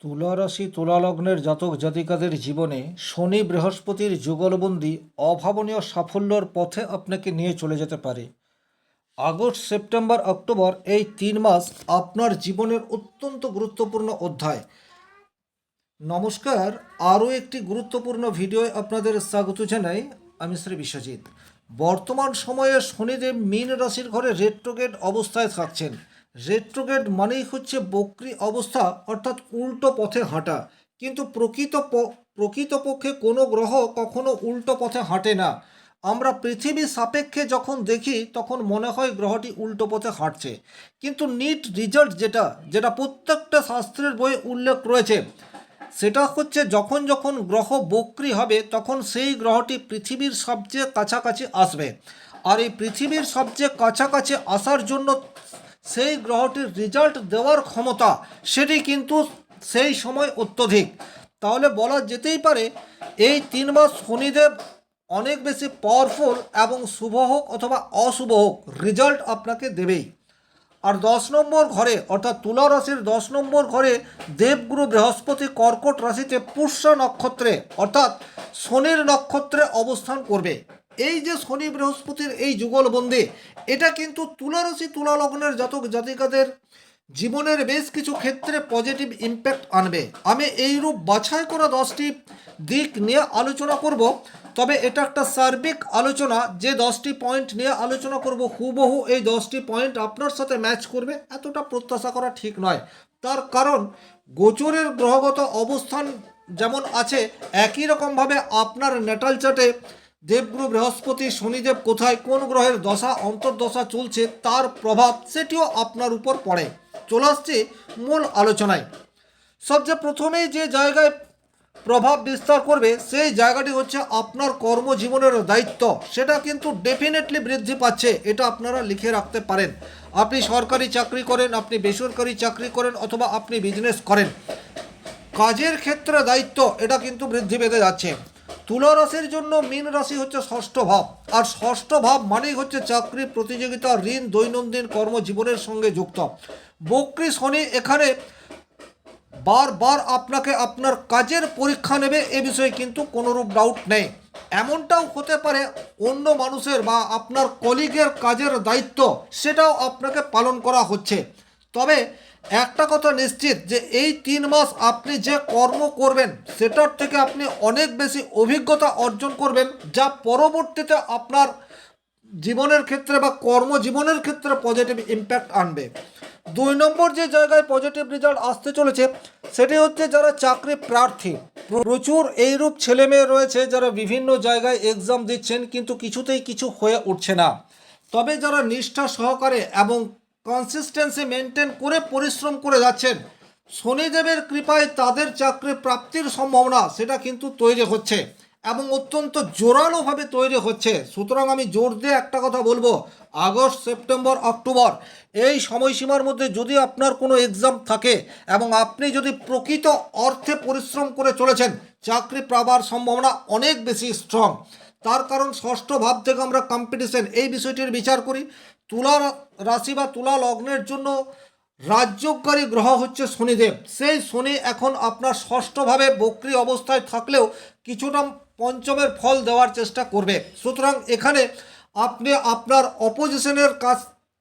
তুলা রাশি তুলা লগ্নের জাতক জাতিকাদের জীবনে শনি বৃহস্পতির যুগলবন্দি অভাবনীয় সাফল্যর পথে আপনাকে নিয়ে চলে যেতে পারে। আগস্ট সেপ্টেম্বর অক্টোবর এই 3 মাস আপনার জীবনের অত্যন্ত গুরুত্বপূর্ণ অধ্যায়। নমস্কার, আরও একটি গুরুত্বপূর্ণ ভিডিওয় আপনাদের স্বাগত জানাই। আমি শ্রী বিশ্বজিৎ। বর্তমান সময়ে শনিদেব মীন রাশির ঘরে রেট্রোগেড অবস্থায় থাকছেন। রেট্রোগেড মানেই হচ্ছে বক্রী অবস্থা, অর্থাৎ উল্টো পথে হাঁটা। কিন্তু প্রকৃতপক্ষে কোনো গ্রহ কখনো উল্টো পথে হাঁটে না। আমরা পৃথিবী সাপেক্ষে যখন দেখি তখন মনে হয় গ্রহটি উল্টো পথে হাঁটছে, কিন্তু নিট রেজাল্ট যেটা প্রত্যেকটা শাস্ত্রের বইয়ে উল্লেখ রয়েছে, সেটা হচ্ছে যখন যখন গ্রহ বক্রী হবে তখন সেই গ্রহটি পৃথিবীর সবচেয়ে কাছাকাছি আসবে। আর এই পৃথিবীর সবচেয়ে কাছাকাছি আসার জন্য সেই গ্রহটির রেজাল্ট দেওয়ার ক্ষমতা সেটি কিন্তু সেই সময় অত্যধিক। তাহলে বলা যেতেই পারে এই 3 মাস শনিদেব অনেক বেশি পাওয়ারফুল এবং শুভ হোক অথবা অশুভ হোক, রেজাল্ট আপনাকে দেবেই। আর 10 নম্বর ঘরে অর্থাৎ তুলা রাশির 10 নম্বর ঘরে দেবগুরু বৃহস্পতি কর্কট রাশিতে পুষ্য নক্ষত্রে অর্থাৎ শনির নক্ষত্রে অবস্থান করবে। এই যে শনি বৃহস্পতির এই যুগলবন্দি, এটা কিন্তু তুলা রাশি তুলা লগ্নের জাতক জাতিকাদের জীবনের বেশ কিছু ক্ষেত্রে পজিটিভ ইম্প্যাক্ট আনবে। আমি এইরূপ বাছাই করা 10টি দিক নিয়ে আলোচনা করব। তবে এটা একটা সার্বিক আলোচনা, যে 10টি পয়েন্ট নিয়ে আলোচনা করব হুবহু এই 10টি পয়েন্ট আপনার সাথে ম্যাচ করবে এতটা প্রত্যাশা করা ঠিক নয়। তার কারণ গোচরের গ্রহগত অবস্থান যেমন আছে, একই রকমভাবে আপনার ন্যাটাল চার্টে দেবগুরু বৃহস্পতি শনিদেব কোথায় কোন গ্রহের দশা অন্তর্দশা চলছে তার প্রভাব সেটিও আপনার উপর পড়ে। চলে আসছে মূল আলোচনায়। সবচেয়ে প্রথমেই যে জায়গায় প্রভাব বিস্তার করবে সেই জায়গাটি হচ্ছে আপনার কর্মজীবনের দায়িত্ব। সেটা কিন্তু ডেফিনেটলি বৃদ্ধি পাচ্ছে, এটা আপনারা লিখে রাখতে পারেন। আপনি সরকারি চাকরি করেন, আপনি বেসরকারি চাকরি করেন, অথবা আপনি বিজনেস করেন, কাজের ক্ষেত্রে দায়িত্ব এটা কিন্তু বৃদ্ধি পেতে যাচ্ছে। তুলা রাশির জন্য মীন রাশি হচ্ছে ষষ্ঠ ভাব, আর ষষ্ঠ ভাব মানেই হচ্ছে চাকরি, প্রতিযোগিতা, ঋণ, দৈনন্দিন কর্মজীবনের সঙ্গে যুক্ত। বক্রী শনি এখানে বারবার আপনাকে আপনার কাজের পরীক্ষা নেবে, এ বিষয়ে কিন্তু কোনোরূপ ডাউট নেই। এমনটাও হতে পারে অন্য মানুষের বা আপনার কলিগের কাজের দায়িত্ব সেটাও আপনাকে পালন করা হচ্ছে। তবে একটা কথা নিশ্চিত যে এই 3 মাস আপনি যে কর্ম করবেন সেটার থেকে আপনি অনেক বেশি অভিজ্ঞতা অর্জন করবেন, যা পরবর্তীতে আপনার জীবনের ক্ষেত্রে বা কর্মজীবনের ক্ষেত্রে পজিটিভ ইম্প্যাক্ট আনবে। 2 নম্বর যে জায়গায় পজিটিভ রেজাল্ট আসতে চলেছে সেটি হচ্ছে যারা চাকরি প্রার্থী। প্রচুর এইরূপ ছেলেমেয়ে রয়েছে যারা বিভিন্ন জায়গায় এক্সাম দিচ্ছেন কিন্তু কিছুতেই কিছু হয়ে উঠছে না। তবে যারা নিষ্ঠা সহকারে এবং কনসিস্টেন্সি মেনটেন করে পরিশ্রম করে যাচ্ছেন, শনিদেবের কৃপায় তাদের চাকরি প্রাপ্তির সম্ভাবনা সেটা কিন্তু তৈরি হচ্ছে এবং অত্যন্ত জোরালোভাবে তৈরি হচ্ছে। সুতরাং আমি জোর দিয়ে একটা কথা বলবো, আগস্ট সেপ্টেম্বর অক্টোবর এই সময়সীমার মধ্যে যদি আপনার কোনো এক্সাম থাকে এবং আপনি যদি প্রকৃত অর্থে পরিশ্রম করে চলেছেন, চাকরি পাওয়ার সম্ভাবনা অনেক বেশি স্ট্রং। তার কারণ ষষ্ঠ ভাব থেকে আমরা কম্পিটিশন এই বিষয়টির বিচার করি। তুলা রাশি বা তুলা লগ্নের জন্য রাজ্যকারী গ্রহ হচ্ছে শনিদেব। সেই শনি এখন আপনার ষষ্ঠভাবে বক্রী অবস্থায় থাকলেও কিছুটা পঞ্চমের ফল দেওয়ার চেষ্টা করবে। সুতরাং এখানে আপনি আপনার অপোজিশনের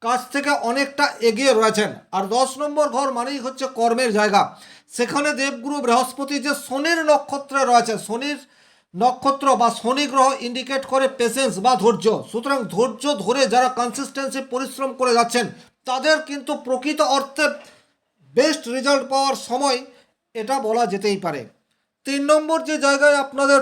কাছ থেকে অনেকটা এগিয়ে রয়েছেন। আর 10 নম্বর ঘর মানেই হচ্ছে কর্মের জায়গা। সেখানে দেবগুরু বৃহস্পতি যে শনির নক্ষত্রে রয়েছে, শনির নক্ষত্র বা শনি গ্রহ ইন্ডিকেট করে পেশেন্স বা ধৈর্য। সুতরাং ধৈর্য ধরে যারা কনসিস্টেন্সি পরিশ্রম করে যাচ্ছেন তাদের কিন্তু প্রকৃত অর্থে বেস্ট রেজাল্ট পাওয়ার সময় এটা বলা যেতেই পারে। 3 নম্বর যে জায়গায় আপনাদের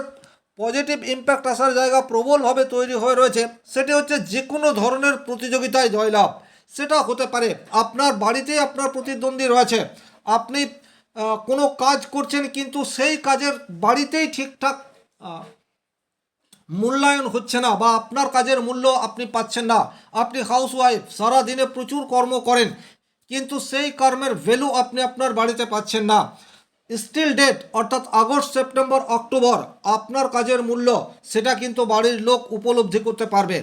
পজিটিভ ইম্প্যাক্ট আসার জায়গা প্রবলভাবে তৈরি হয়ে রয়েছে সেটি হচ্ছে যে কোনো ধরনের প্রতিযোগিতায় জয়লাভ। সেটা হতে পারে আপনার বাড়িতেই আপনার প্রতিদ্বন্দ্বী রয়েছে, আপনি কোনো কাজ করছেন কিন্তু সেই কাজের বাড়িতেই ঠিকঠাক মূল্যায়ন হচ্ছে না বা আপনার কাজের মূল্য আপনি পাচ্ছেন না। আপনি হাউসওয়াইফ, সারাদিনে প্রচুর কর্ম করেন কিন্তু সেই কর্মের ভ্যালু আপনি আপনার বাড়িতে পাচ্ছেন না। স্টিল ডেট অর্থাৎ আগস্ট সেপ্টেম্বর অক্টোবর আপনার কাজের মূল্য সেটা কিন্তু বাড়ির লোক উপলব্ধি করতে পারবে।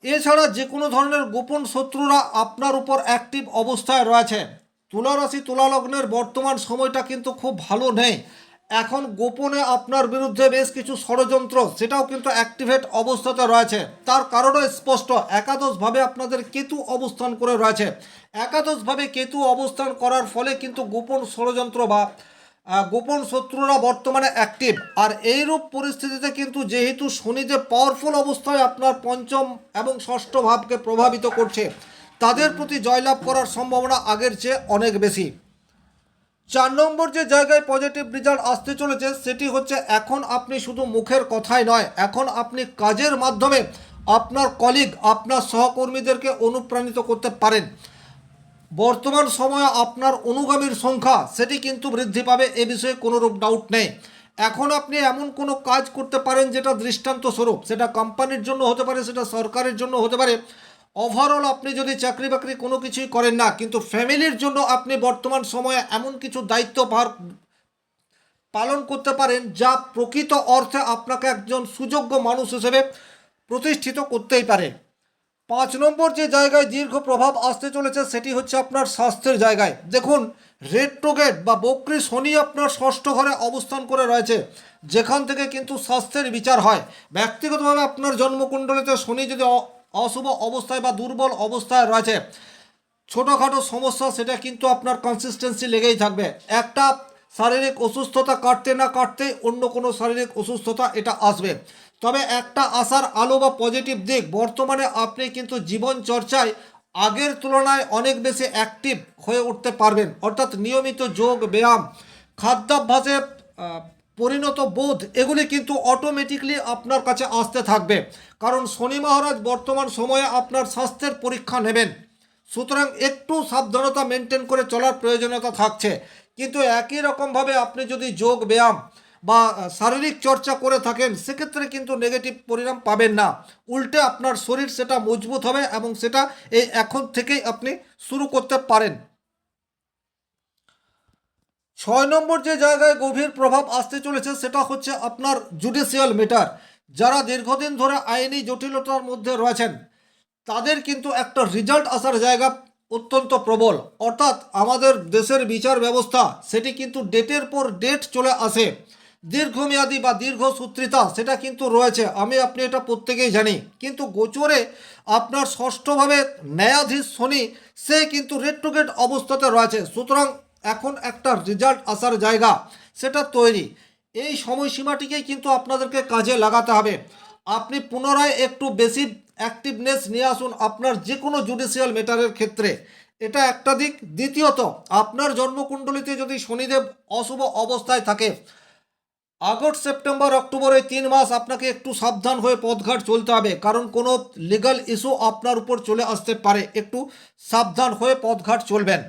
এছাড়া যে কোনো ধরনের গোপন শত্রুরা আপনার উপর অ্যাক্টিভ অবস্থায় রয়েছে। তুলা রাশি তুলা লগ্নের বর্তমান সময়টা কিন্তু খুব ভালো নেই। এখন গোপনে আপনার বিরুদ্ধে বেশ কিছু ষড়যন্ত্র সেটাও কিন্তু অ্যাক্টিভেট অবস্থাতে রয়েছে। তার কারণও স্পষ্ট, একাদশভাবে আপনাদের কেতু অবস্থান করে রয়েছে। একাদশভাবে কেতু অবস্থান করার ফলে কিন্তু গোপন ষড়যন্ত্র বা গোপন শত্রুরা বর্তমানে অ্যাক্টিভ। আর এইরূপ পরিস্থিতিতে কিন্তু যেহেতু শনিদেব পাওয়ারফুল অবস্থায় আপনার পঞ্চম এবং ষষ্ঠ ভাবকে প্রভাবিত করছে, তাদের প্রতি জয়লাভ করার সম্ভাবনা আগের চেয়ে অনেক বেশি। 4 নম্বর যে জায়গায় পজিটিভ রেজাল্ট আসতে চলেছে সেটি হচ্ছে এখন আপনি শুধু মুখের কথাই নয়, এখন আপনি কাজের মাধ্যমে আপনার কলিগ, আপনার সহকর্মীদেরকে অনুপ্রাণিত করতে পারেন। বর্তমান সময়ে আপনার অনুগামীর সংখ্যা সেটি কিন্তু বৃদ্ধি পাবে, এ বিষয়ে কোনোরূপ ডাউট নেই। এখন আপনি এমন কোনো কাজ করতে পারেন যেটা দৃষ্টান্ত স্বরূপ, সেটা কোম্পানির জন্য হতে পারে, সেটা সরকারের জন্য হতে পারে। ওভারঅল আপনি যদি চাকরি বাকরি কোনো কিছুই করেন না, কিন্তু ফ্যামিলির জন্য আপনি বর্তমান সময়ে এমন কিছু দায়িত্বভার পালন করতে পারেন যা প্রকৃত অর্থে আপনাকে একজন সুযোগ্য মানুষ হিসেবে প্রতিষ্ঠিত করতেই পারে। 5 নম্বর যে জায়গায় দীর্ঘ প্রভাব আসতে চলেছে সেটি হচ্ছে আপনার স্বাস্থ্যের জায়গায়। দেখুন, রেট্রোগেট বা বক্রী শনি আপনার ষষ্ঠ ঘরে অবস্থান করে রয়েছে, যেখান থেকে কিন্তু স্বাস্থ্যের বিচার হয়। ব্যক্তিগতভাবে আপনার জন্মকুণ্ডলিতে শনি যদি অশুভ অবস্থায় বা দুর্বল অবস্থায় রয়েছে, ছোটোখাটো সমস্যা সেটা কিন্তু আপনার কনসিস্টেন্সি লেগেই থাকবে। একটা শারীরিক অসুস্থতা কাটতে না কাটতেই অন্য কোনো শারীরিক অসুস্থতা এটা আসবে। তবে একটা আশার আলো বা পজিটিভ দিক, বর্তমানে আপনি কিন্তু জীবন চর্চায় আগের তুলনায় অনেক বেশি অ্যাক্টিভ হয়ে উঠতে পারবেন। অর্থাৎ নিয়মিত যোগ ব্যায়াম, খাদ্যাভ্যাসে পরিণত বোধ, এগুলি কিন্তু অটোমেটিকলি আপনার কাছে আসতে থাকবে। কারণ শনি মহারাজ বর্তমান সময়ে আপনার স্বাস্থ্যের পরীক্ষা নেবেন, সুতরাং একটু সাবধানতা মেনটেন করে চলার প্রয়োজনীয়তা থাকছে। কিন্তু একই রকমভাবে আপনি যদি যোগ ব্যায়াম বা শারীরিক চর্চা করে থাকেন, সেক্ষেত্রে কিন্তু নেগেটিভ পরিণাম পাবেন না। উল্টে আপনার শরীর সেটা মজবুত হবে এবং সেটা এই এখন থেকেই আপনি শুরু করতে পারেন। 6 নম্বর যে জায়গায় গভীর প্রভাব আসতে চলেছে সেটা হচ্ছে আপনার জুডিশিয়াল ম্যাটার। যারা দীর্ঘদিন ধরে আইনি জটিলতার মধ্যে রয়েছেন, তাদের কিন্তু একটা রেজাল্ট আসার জায়গা অত্যন্ত প্রবল। অর্থাৎ আমাদের দেশের বিচার ব্যবস্থা সেটি কিন্তু ডেটের পর ডেট চলে আসে। দীর্ঘমেয়াদী বা দীর্ঘসূত্রিতা সেটা কিন্তু রয়েছে, আপনি এটা প্রত্যেকেই জানি। কিন্তু গোচরে আপনার ষষ্ঠভাবে ন্যায়াধীশ শনি সে কিন্তু রেট্রোগেট অবস্থাতে রয়েছে, সুতরাং এখন একটা রেজাল্ট আসার জায়গা সেটা তৈরি। এই সময়সীমাটিকেই কিন্তু আপনাদেরকে কাজে লাগাতে হবে। আপনি পুনরায় একটু বেশি অ্যাক্টিভনেস নিয়ে আসুন আপনার যে কোনো জুডিশিয়াল ম্যাটারের ক্ষেত্রে, এটা একটা দিক। দ্বিতীয়ত, আপনার জন্মকুণ্ডলিতে যদি শনিদেব অশুভ অবস্থায় থাকে, আগস্ট সেপ্টেম্বর অক্টোবর এই 3 মাস আপনাকে একটু সাবধান হয়ে পথঘাট চলতে হবে, কারণ কোনো লিগ্যাল ইস্যু আপনার উপর চলে আসতে পারে। একটু সাবধান হয়ে পথঘাট চলবেন।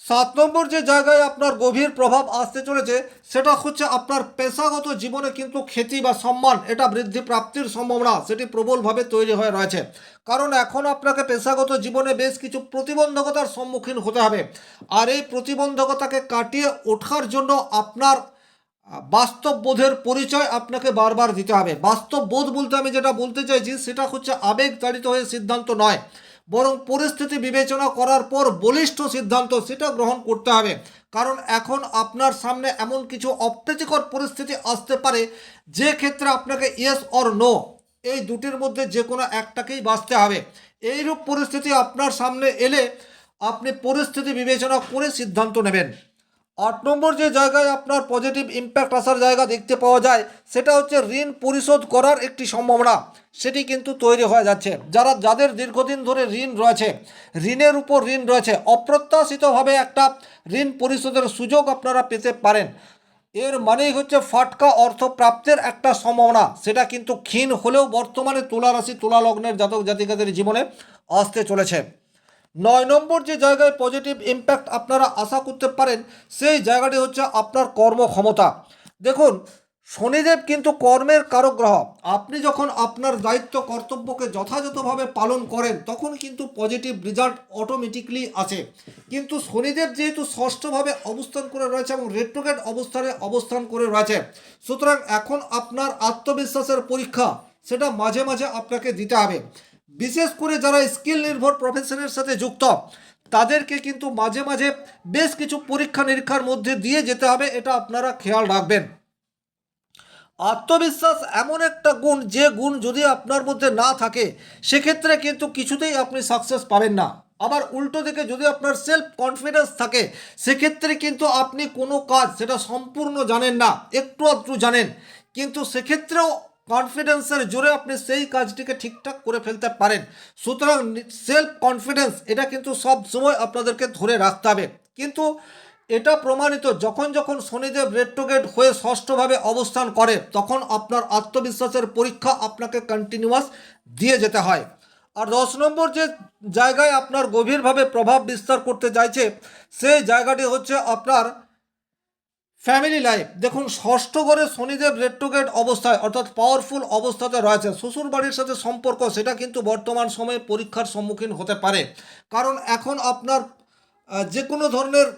7 নম্বর যে জায়গায় আপনার গভীর প্রভাব আসতে চলেছে সেটা হচ্ছে আপনার পেশাগত জীবনে কিন্তু খ্যাতি বা সম্মান এটা বৃদ্ধি প্রাপ্তির সম্ভাবনা সেটি প্রবলভাবে তৈরি হয়ে রয়েছে। কারণ এখন আপনাকে পেশাগত জীবনে বেশ কিছু প্রতিবন্ধকতার সম্মুখীন হতে হবে, আর এই প্রতিবন্ধকতাকে কাটিয়ে ওঠার জন্য আপনার বাস্তব বোধের পরিচয় আপনাকে বারবার দিতে হবে। বাস্তব বোধ বলতে আমি যেটা বলতে চাইছি সেটা হচ্ছে আবেগ তাড়িত হয়ে সিদ্ধান্ত নয়, বরং পরিস্থিতি বিবেচনা করার পর বলিষ্ঠ সিদ্ধান্ত সেটা গ্রহণ করতে হবে। কারণ এখন আপনার সামনে এমন কিছু অপ্রীতিকর পরিস্থিতি আসতে পারে যে ক্ষেত্রে আপনাকে ইয়েস অর নো এই দুটির মধ্যে যে কোনো একটাকেই বাঁচতে হবে। এইরূপ পরিস্থিতি আপনার সামনে এলে আপনি পরিস্থিতি বিবেচনা করে সিদ্ধান্ত নেবেন। 8 নম্বর যে জায়গায় আপনার পজিটিভ ইম্প্যাক্ট আসার জায়গা দেখতে পাওয়া যায় সেটা হচ্ছে ঋণ পরিশোধ করার একটি সম্ভাবনা সেটি কিন্তু তৈরি হয়ে যাচ্ছে। যাদের দীর্ঘদিন ধরে ঋণ রয়েছে, ঋণের উপর ঋণ রয়েছে, অপ্রত্যাশিতভাবে একটা ঋণ পরিশোধের সুযোগ আপনারা পেতে পারেন। এর মানেই হচ্ছে ফাটকা অর্থ প্রাপ্তির একটা সম্ভাবনা, সেটা কিন্তু ক্ষীণ হলেও বর্তমানে তুলা রাশি তুলা লগ্নের জাতক জাতিকাদের জীবনে আসতে চলেছে। 9 নম্বর যে জায়গায় পজিটিভ ইম্প্যাক্ট আপনারা আশা করতে পারেন সেই জায়গাটি হচ্ছে আপনার কর্মক্ষমতা। দেখুন, শনিদেব কিন্তু কর্মের কারক গ্রহ। আপনি যখন আপনার দায়িত্ব কর্তব্যকে যথাযথভাবে পালন করেন তখন কিন্তু পজিটিভ রেজাল্ট অটোমেটিকলি আসে। কিন্তু শনিদেব যেহেতু ষষ্ঠভাবে অবস্থান করে রয়েছে এবং রেট্রোগেট অবস্থানে অবস্থান করে রয়েছে, সুতরাং এখন আপনার আত্মবিশ্বাসের পরীক্ষা সেটা মাঝে মাঝে আপনাকে দিতে হবে। বিশেষ করে যারা স্কিল নির্ভর প্রফেশনের সাথে যুক্ত তাদেরকে কিন্তু মাঝে মাঝে বেশ কিছু পরীক্ষা নিরীক্ষার মধ্যে দিয়ে যেতে হবে, এটা আপনারা খেয়াল রাখবেন। আত্মবিশ্বাস এমন একটা গুণ, যে গুণ যদি আপনার মধ্যে না থাকে সেক্ষেত্রে কিন্তু কিছুতেই আপনি সাকসেস পাবেন না। আবার উল্টো দিকে যদি আপনার সেলফ কনফিডেন্স থাকে সেক্ষেত্রে কিন্তু আপনি কোনো কাজ সেটা সম্পূর্ণ জানেন না, একটু আধটু জানেন, কিন্তু সেক্ষেত্রেও কনফিডেন্সের জোরে আপনি সেই কাজটিকে ঠিকঠাক করে ফেলতে পারেন। সুতরাং সেলফ কনফিডেন্স এটা কিন্তু সব সময় আপনাদেরকে ধরে রাখতে হবে। কিন্তু এটা প্রমাণিত, যখন যখন শনিদেব রেট্রোগেট হয়ে ষষ্ঠভাবে অবস্থান করে তখন আপনার আত্মবিশ্বাসের পরীক্ষা আপনাকে কন্টিনিউয়াস দিয়ে যেতে হয়। আর 10 নম্বর যে জায়গায় আপনার গভীরভাবে প্রভাব বিস্তার করতে চাইছে সেই জায়গাটি হচ্ছে আপনার ফ্যামিলি লাইফ। দেখুন, ষষ্ঠ ঘরে শনিদেব রেট্রোগেট অবস্থায় অর্থাৎ পাওয়ারফুল অবস্থাতে রয়েছে, শ্বশুর বাড়ির সাথে সম্পর্ক সেটা কিন্তু বর্তমান সময়ে পরীক্ষার সম্মুখীন হতে পারে। কারণ এখন আপনার যে কোনো ধরনের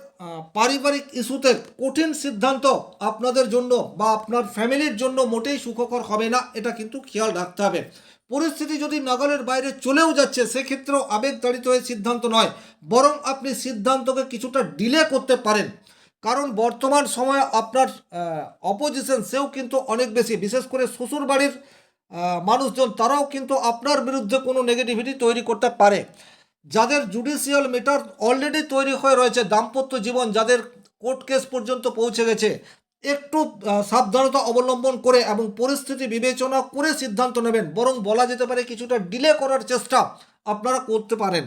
পারিবারিক ইস্যুতে কঠিন সিদ্ধান্ত আপনাদের জন্য বা আপনার ফ্যামিলির জন্য মোটেই সুখকর হবে না, এটা কিন্তু খেয়াল রাখতে হবে। পরিস্থিতি যদি নাগালের বাইরে চলেও যাচ্ছে সেক্ষেত্রেও আবেগতাড়িত হয়ে সিদ্ধান্ত নয়, বরং আপনি সিদ্ধান্তকে কিছুটা ডিলে করতে পারেন। কারণ বর্তমান সময়ে আপনার অপোজিশন সেও কিন্তু অনেক বেশি, বিশেষ করে শ্বশুর বাড়ির মানুষজন তারাও কিন্তু আপনার বিরুদ্ধে কোনো নেগেটিভিটি তৈরি করতে পারে। যাদের জুডিশিয়াল ম্যাটার অলরেডি তৈরি হয়ে রয়েছে, দাম্পত্য জীবন যাদের কোর্ট কেস পর্যন্ত পৌঁছে গেছে, একটু সাবধানতা অবলম্বন করে এবং পরিস্থিতি বিবেচনা করে সিদ্ধান্ত নেবেন, বরং বলা যেতে পারে কিছুটা ডিলে করার চেষ্টা আপনারা করতে পারেন।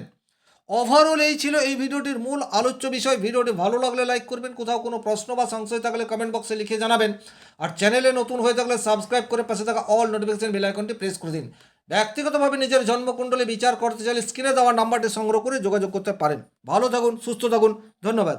ওভারঅল এই ছিল এই ভিডিওটির মূল আলোচ্য বিষয়। ভিডিওটি ভালো লাগলে লাইক করবেন, কোথাও কোনো প্রশ্ন বা সংশয় থাকলে কমেন্ট বক্সে লিখে জানাবেন, আর চ্যানেলে নতুন হয়ে থাকলে সাবস্ক্রাইব করে পাশে থাকা অল নোটিফিকেশন বেল আইকনটি প্রেস করে দিন। ব্যক্তিগতভাবে নিজের জন্মকুণ্ডলী বিচার করতে চাইলে স্ক্রিনে দেওয়া নাম্বারটি সংগ্রহ করে যোগাযোগ করতে পারেন। ভালো থাকুন, সুস্থ থাকুন, ধন্যবাদ।